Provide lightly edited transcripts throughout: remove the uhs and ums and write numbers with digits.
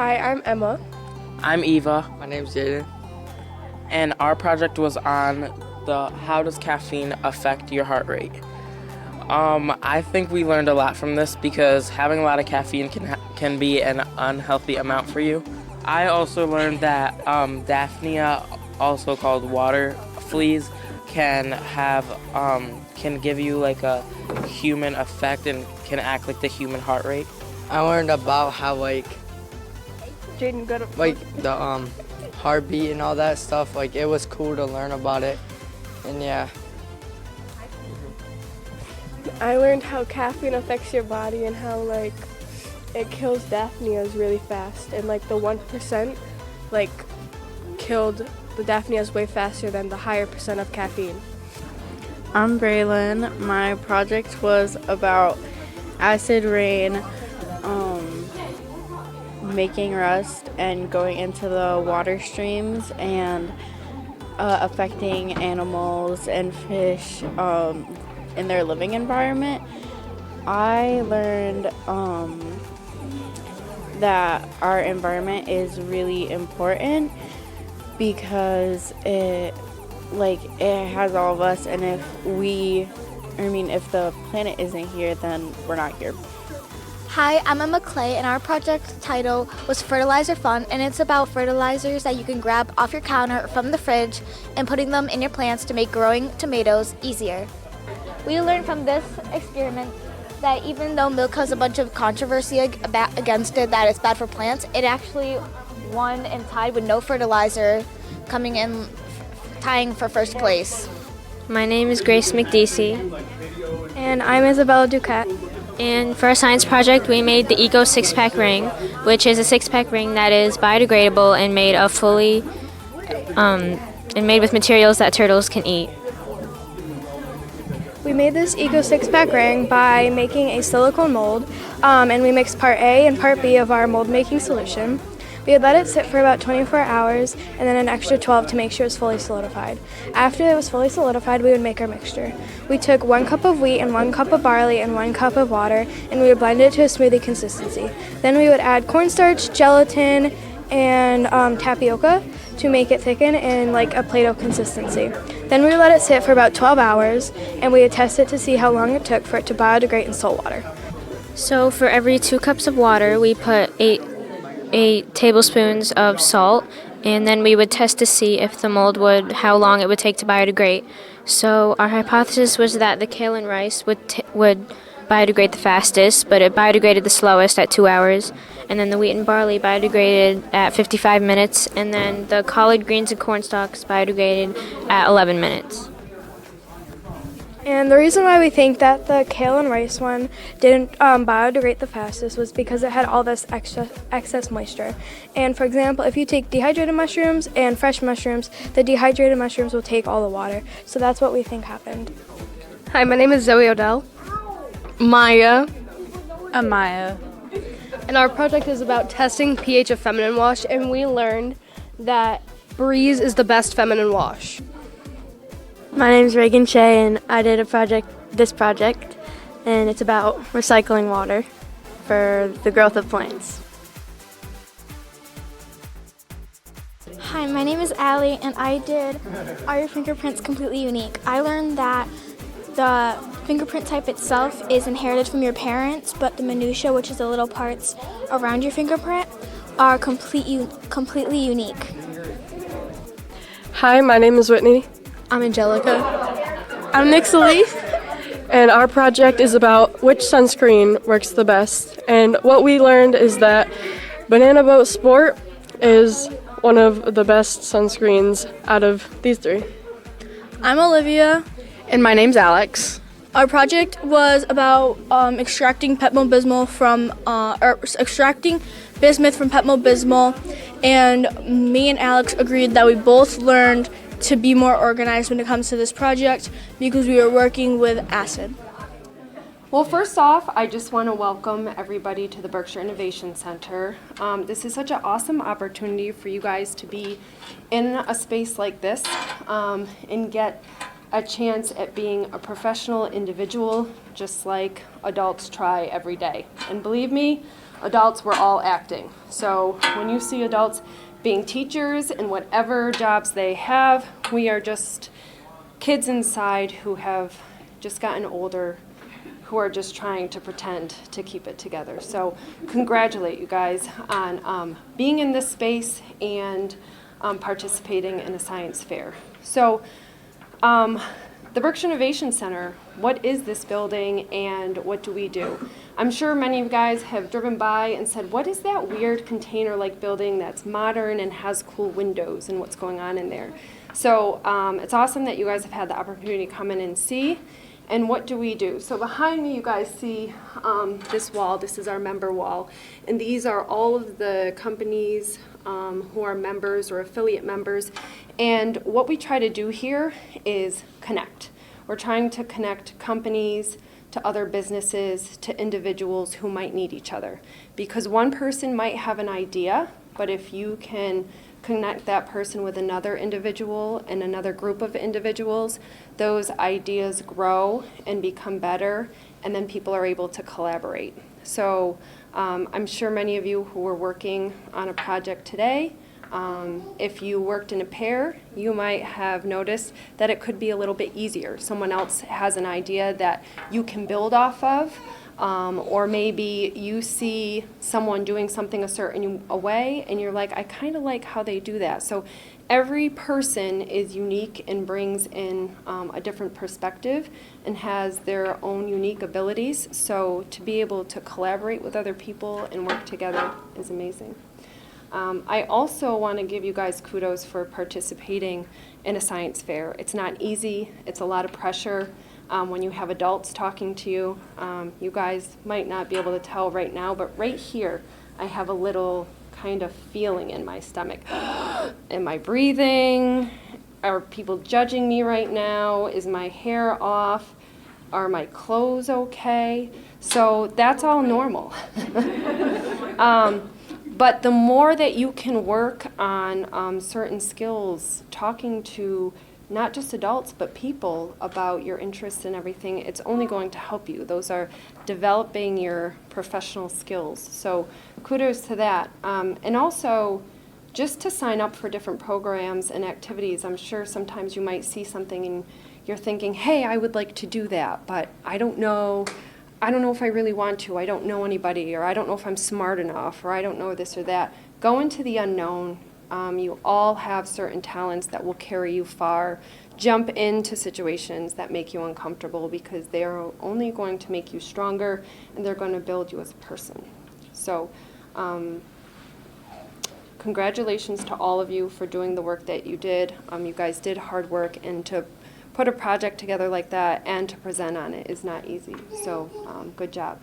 Hi, I'm Emma. I'm Eva, My name's Jaden. and our project was on the how does caffeine affect your heart rate. I think we learned a lot from this because having a lot of caffeine can be an unhealthy amount for you. I also learned that Daphnia, also called water fleas, can give you like a human effect and can act like the human heart rate. I learned about how Jaden, go to the heartbeat and all that stuff. Like it was cool to learn about it, and yeah. I learned how caffeine affects your body and how like it kills Daphnias really fast, and like the 1% like killed the Daphnias way faster than the higher percent of caffeine. I'm Braylon. My project was about acid rain making rust and going into the water streams and affecting animals and fish in their living environment. I learned that our environment is really important because it has all of us, and if the planet isn't here, then we're not here. Hi, I'm Emma Clay, and our project title was Fertilizer Fun, and it's about fertilizers that you can grab off your counter or from the fridge and putting them in your plants to make growing tomatoes easier. We learned from this experiment that even though milk has a bunch of controversy against it, that it's bad for plants, it actually won and tied with no fertilizer, coming in tying for first place. My name is Grace McDeesey. And I'm Isabella Duquette. And for our science project, we made the Eco 6-pack ring, which is a 6-pack ring that is biodegradable and made made with materials that turtles can eat. We made this Eco 6-pack ring by making a silicone mold, and we mixed part A and part B of our mold making solution. We would let it sit for about 24 hours and then an extra 12 to make sure it's fully solidified. After it was fully solidified, we would make our mixture. We took 1 cup of wheat and 1 cup of barley and 1 cup of water, and we would blend it to a smoothie consistency. Then we would add cornstarch, gelatin, and tapioca to make it thicken in like a Play-Doh consistency. Then we would let it sit for about 12 hours, and we would test it to see how long it took for it to biodegrade in salt water. So for every 2 cups of water, we put 8 tablespoons of salt, and then we would test to see if the mold how long it would take to biodegrade. So our hypothesis was that the kale and rice would biodegrade the fastest, but it biodegraded the slowest at 2 hours. And then the wheat and barley biodegraded at 55 minutes, and then the collard greens and corn stalks biodegraded at 11 minutes. And the reason why we think that the kale and rice one didn't biodegrade the fastest was because it had all this excess moisture. And for example, if you take dehydrated mushrooms and fresh mushrooms, the dehydrated mushrooms will take all the water. So that's what we think happened. Hi, my name is Zoe Odell. Maya. Amaya. And our project is about testing pH of feminine wash, and we learned that Breeze is the best feminine wash. My name is Reagan Shea, and I did this project, and it's about recycling water for the growth of plants. Hi, my name is Allie, and I did Are Your Fingerprints Completely Unique? I learned that the fingerprint type itself is inherited from your parents, but the minutia, which is the little parts around your fingerprint, are completely unique. Hi, my name is Whitney. I'm Angelica. I'm Nixalee. And our project is about which sunscreen works the best. And what we learned is that Banana Boat Sport is one of the best sunscreens out of these 3. I'm Olivia. And my name's Alex. Our project was about extracting Pepto-Bismol extracting bismuth from Pepto-Bismol, and me and Alex agreed that we both learned to be more organized when it comes to this project because we were working with acid. Well, first off, I just want to welcome everybody to the Berkshire Innovation Center. This is such an awesome opportunity for you guys to be in a space like this and get a chance at being a professional individual, just like adults try every day. And believe me, adults, we're all acting. So when you see adults being teachers in whatever jobs they have, we are just kids inside who have just gotten older, who are just trying to pretend to keep it together. So congratulate you guys on being in this space and participating in a science fair. So the Berkshire Innovation Center, what is this building and what do we do? I'm sure many of you guys have driven by and said, what is that weird container-like building that's modern and has cool windows and what's going on in there? So it's awesome that you guys have had the opportunity to come in and see. And what do we do? So behind me you guys see this wall. This is our member wall. And these are all of the companies who are members or affiliate members. And what we try to do here is connect. We're trying to connect companies to other businesses, to individuals who might need each other. Because one person might have an idea, but if you can connect that person with another individual and another group of individuals, those ideas grow and become better, and then people are able to collaborate. So I'm sure many of you who are working on a project today, if you worked in a pair, you might have noticed that it could be a little bit easier. Someone else has an idea that you can build off of, or maybe you see someone doing something a certain way and you're like, I kind of like how they do that. So every person is unique and brings in a different perspective and has their own unique abilities. So to be able to collaborate with other people and work together is amazing. I also want to give you guys kudos for participating in a science fair. It's not easy. It's a lot of pressure. When you have adults talking to you, you guys might not be able to tell right now, but right here, I have a little kind of feeling in my stomach. Am I breathing? Are people judging me right now? Is my hair off? Are my clothes okay? So that's all normal. But the more that you can work on certain skills, talking to not just adults, but people about your interests and everything, it's only going to help you. Those are developing your professional skills. So kudos to that. And also, just to sign up for different programs and activities, I'm sure sometimes you might see something and you're thinking, hey, I would like to do that, but I don't know if I really want to. I don't know anybody, or I don't know if I'm smart enough, or I don't know this or that. Go into the unknown. You all have certain talents that will carry you far. Jump into situations that make you uncomfortable because they are only going to make you stronger and they're going to build you as a person. So congratulations to all of you for doing the work that you did. You guys did hard work, and to put a project together like that and to present on it is not easy. So good job.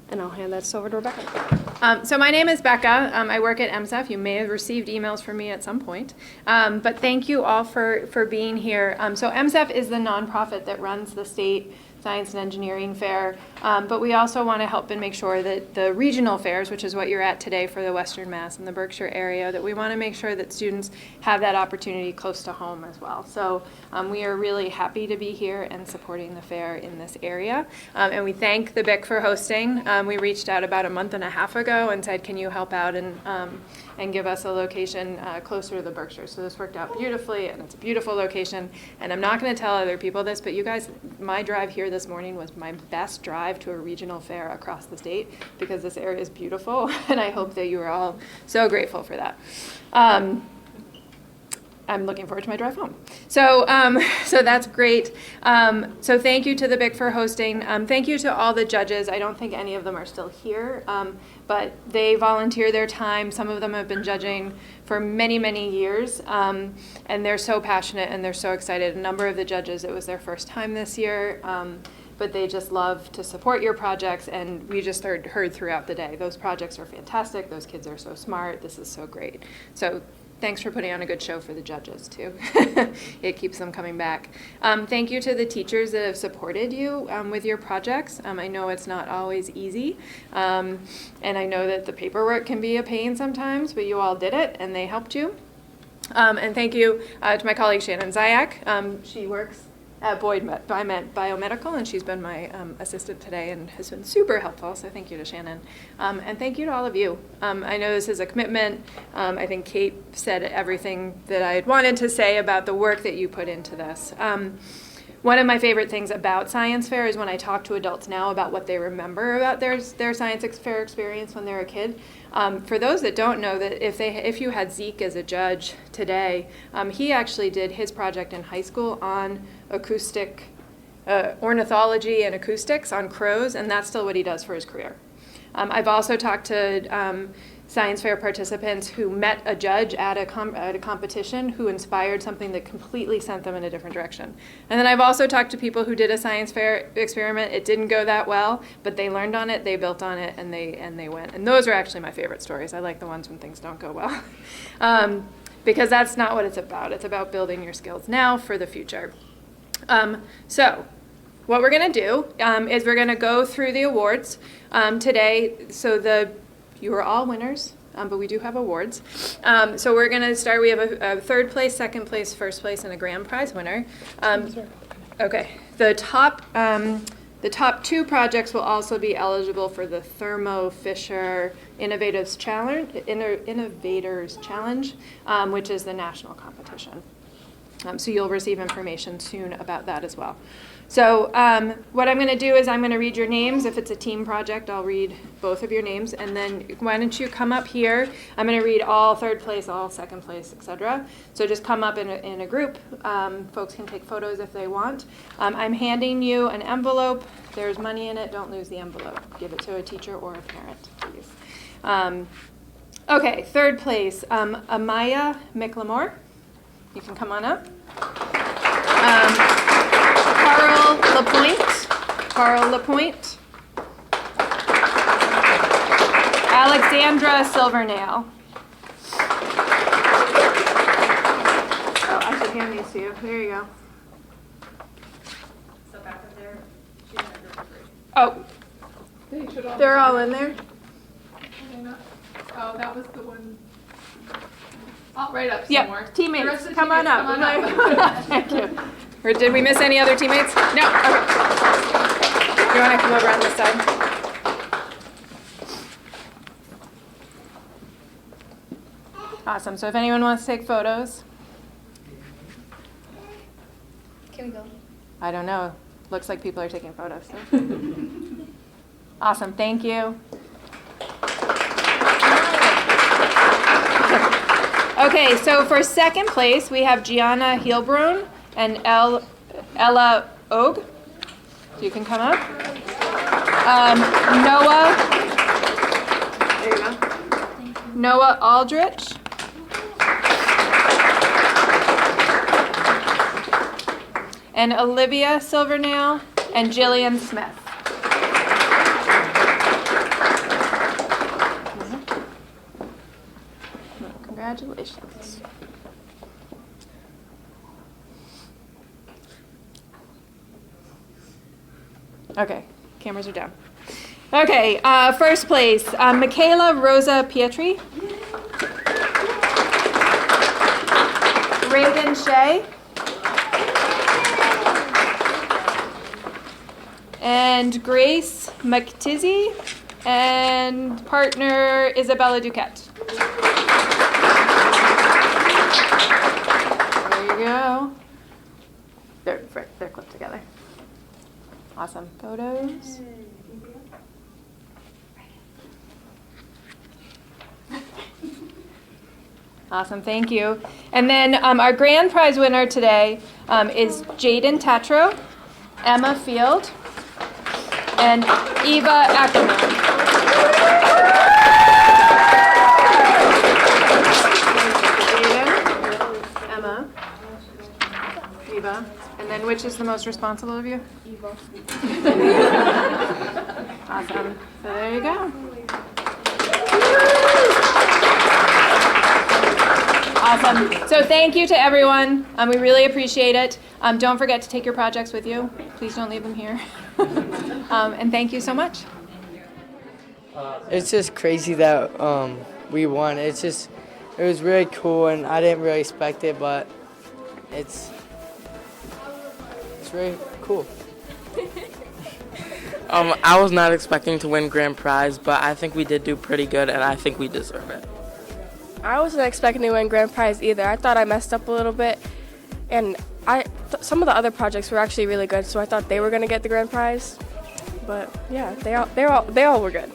And I'll hand that over to Rebecca. So my name is Becca. I work at MSF. You may have received emails from me at some point. But thank you all for being here. So MSF is the nonprofit that runs the state Science and Engineering Fair, but we also want to help and make sure that the regional fairs, which is what you're at today for the Western Mass and the Berkshire area, that we want to make sure that students have that opportunity close to home as well. So we are really happy to be here and supporting the fair in this area. And we thank the BIC for hosting. We reached out about a month and a half ago and said, can you help out and give us a location closer to the Berkshire. So this worked out beautifully, and it's a beautiful location. And I'm not going to tell other people this, but you guys, my drive here this morning was my best drive to a regional fair across the state, because this area is beautiful, and I hope that you are all so grateful for that. I'm looking forward to my drive home. So that's great. So thank you to the BIC for hosting. Thank you to all the judges. I don't think any of them are still here, but they volunteer their time. Some of them have been judging for many, many years, and they're so passionate and they're so excited. A number of the judges, it was their first time this year, but they just love to support your projects, and we just heard throughout the day, those projects are fantastic, those kids are so smart, this is so great. So thanks for putting on a good show for the judges, too. It keeps them coming back. Thank you to the teachers that have supported you with your projects. I know it's not always easy, and I know that the paperwork can be a pain sometimes, but you all did it, and they helped you. And thank you to my colleague Shannon Zayak. She works at Boyd Biomedical, and she's been my assistant today and has been super helpful, so thank you to Shannon. And thank you to all of you. I know this is a commitment. I think Kate said everything that I had wanted to say about the work that you put into this. One of my favorite things about science fair is when I talk to adults now about what they remember about their science fair experience when they were a kid. For those that don't know, that if you had Zeke as a judge today, he actually did his project in high school on acoustic ornithology and acoustics on crows, and that's still what he does for his career. I've also talked to science fair participants who met a judge at a competition who inspired something that completely sent them in a different direction. And then I've also talked to people who did a science fair experiment. It didn't go that well, but they learned on it, they built on it, and they went. And those are actually my favorite stories. I like the ones when things don't go well. Because that's not what it's about. It's about building your skills now for the future. So what we're going to do is we're going to go through the awards today. So you are all winners, but we do have awards. So we're going to start. We have a third place, second place, first place, and a grand prize winner. Okay. The top two projects will also be eligible for the Thermo Fisher Innovators Challenge, which is the national competition. So you'll receive information soon about that as well. So what I'm going to do is I'm going to read your names. If it's a team project, I'll read both of your names. And then why don't you come up here? I'm going to read all third place, all second place, etc. So just come up in a group. Folks can take photos if they want. I'm handing you an envelope. There's money in it. Don't lose the envelope. Give it to a teacher or a parent, please. Okay, third place, Amaya McLemore. You can come on up. Carl Lapointe. Alexandra Silvernail. Oh, I should hand these to you. There you go. So back up there. Oh, they're all in there. Oh, that was the one. Oh, right up Yep. somewhere. Teammates, come on up. Thank you. Or did we miss any other teammates? No. Okay. You want to come over on this side? Awesome. So if anyone wants to take photos. Can we go? I don't know. Looks like people are taking photos. So. Awesome. Thank you. Okay, so for second place, we have Gianna Heilbrun and Ella Og. So you can come up. Noah. There you go. Noah Aldrich. And Olivia Silvernail and Jillian Smith. Congratulations. Okay, cameras are down. Okay, first place, Michaela Rosa Pietri. Reagan Shea. And Grace McTizzy. And partner Isabella Duquette. There you go. They're clipped together. Awesome. Photos. Awesome, thank you. And then our grand prize winner today is Jaden Tatro, Emma Field, and Eva Ackerman. Emma, Eva, and then which is the most responsible of you? Eva. Awesome. So there you go. Awesome. So thank you to everyone. We really appreciate it. Don't forget to take your projects with you. Please don't leave them here. And thank you so much. It's just crazy that we won. It's just It was really cool, and I didn't really expect it, but it's really cool. I was not expecting to win grand prize, but I think we did do pretty good, and I think we deserve it. I wasn't expecting to win grand prize either. I thought I messed up a little bit, and some of the other projects were actually really good, so I thought they were going to get the grand prize. But yeah, they all were good.